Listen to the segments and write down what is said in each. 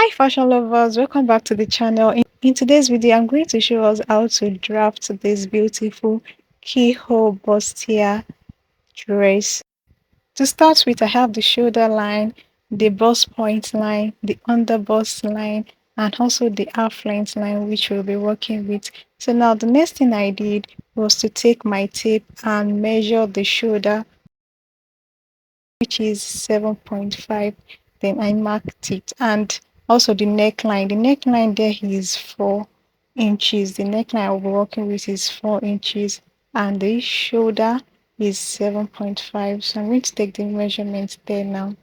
Hi fashion lovers, welcome back to the channel. In today's video, I'm going to show us how to draft this beautiful keyhole bustier dress. To start with, I have the shoulder line, the bust point line, the under bust line, and also the half length line which we'll be working with. So now the next thing I did was to take my tape and measure the shoulder, which is 7.5. Then I marked it, and also the neckline. The neckline there is 4 inches. The neckline I'll be working with is 4 inches, and the shoulder is 7.5. So I'm going to take the measurements there now.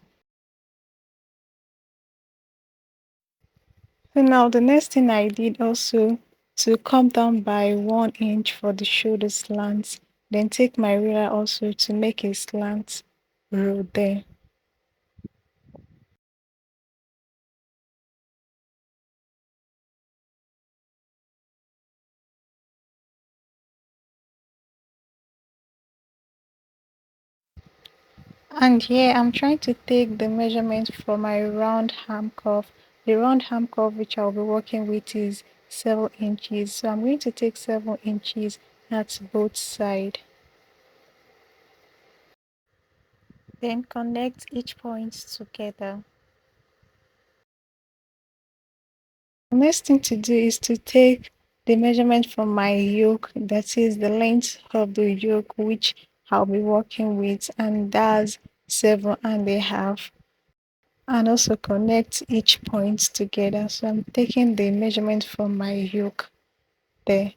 So now the next thing I did also to come down by 1 inch for the shoulder slants, then take my ruler also to make a slant row there. And here I'm trying to take the measurement for my round arm cuff. The round arm cuff which I'll be working with is 7 inches. So I'm going to take 7 inches at both sides. Then connect each point together. The next thing to do is to take the measurement from my yoke, that is the length of the yoke which I'll be working with, and that's 7.5. And also connect each point together. So I'm taking the measurement from my yoke there.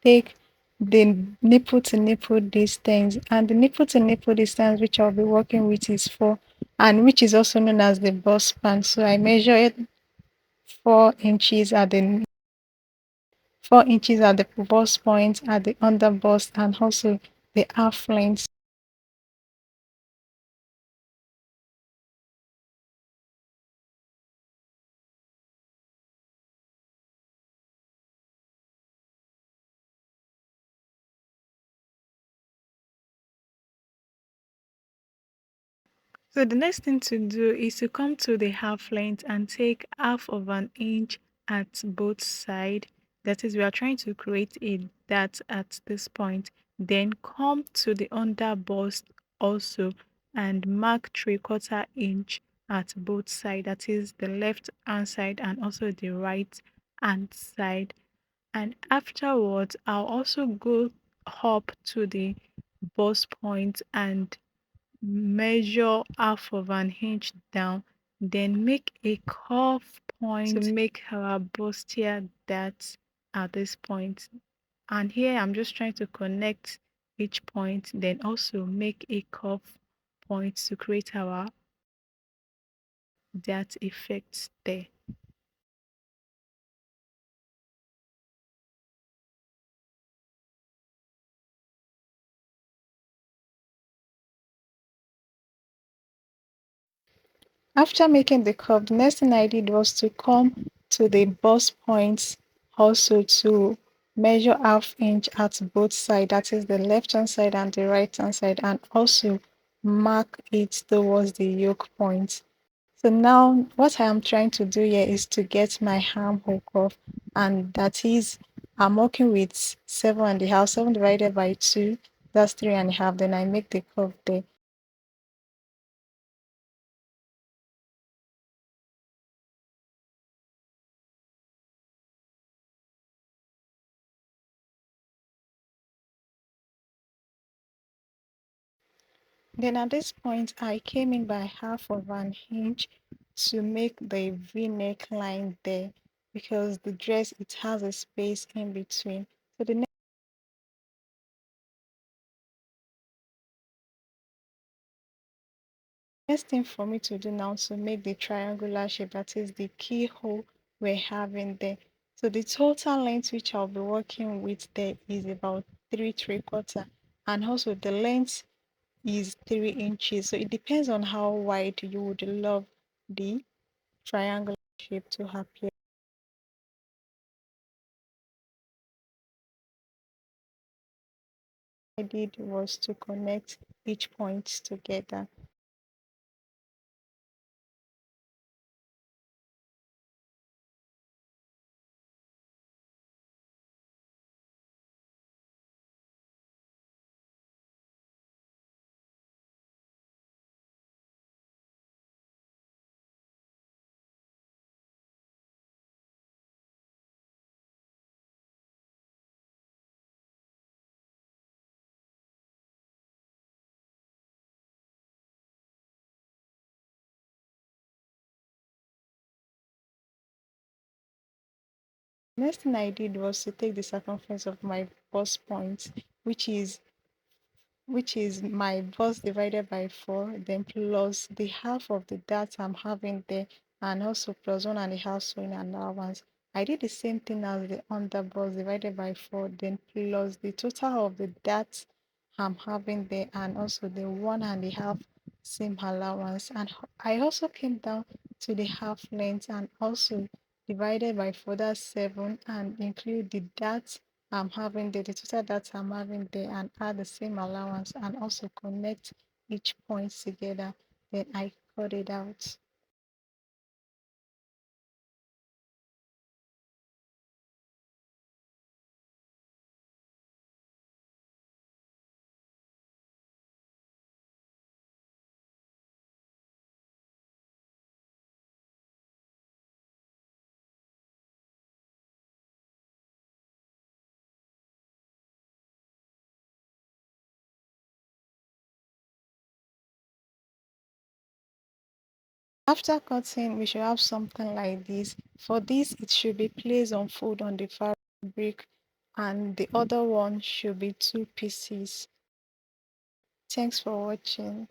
Take the nipple to nipple distance, and the nipple to nipple distance which I'll be working with is 4, and which is also known as the bust span. So I measure it 4 inches at the 4 inches at the bust point, at the under bust, and also the half length. So the next thing to do is to come to the half length and take half of an inch at both sides. That is, we are trying to create a dart at this point. Then come to the under bust also and mark 3/4 inch at both sides. That is the left hand side and also the right hand side. And afterwards, I'll also go up to the bust point and measure half of an inch down, then make a curve point to make our bustier dart at this point. And here I'm just trying to connect each point, then also make a curve point to create our dart effect there. After making the curve, the next thing I did was to come to the bust points also to measure half inch at both sides, that is the left hand side and the right hand side, and also mark it towards the yoke point. So now what I am trying to do here is to get my arm hook off, and that is I'm working with 7.5, 7 divided by 2, that's 3.5, then I make the curve there. Then at this point, I came in by half of an inch to make the V-neck line there, because the dress, it has a space in between. So the next thing for me to do now to make the triangular shape, that is the keyhole we're having there. So the total length which I'll be working with there is about 3/3, and also the length is 3 inches. So it depends on how wide you would love the triangular shape to appear. I did was to connect each point together. Next thing I did was to take the circumference of my bust point, which is my bust divided by 4, then plus the half of the data I'm having there, and also plus 1.5 sewing allowance. I did the same thing as the under bust divided by 4, then plus the total of the data I'm having there, and also the 1.5 seam allowance. And I also came down to the half length and also divided by 4, that's 7, and include the data I'm having the total data I'm having there, and add the same allowance and also connect each point together. Then I cut it out. After cutting, we should have something like this. For this, it should be placed on fold on the fabric, and the other one should be two pieces. Thanks for watching.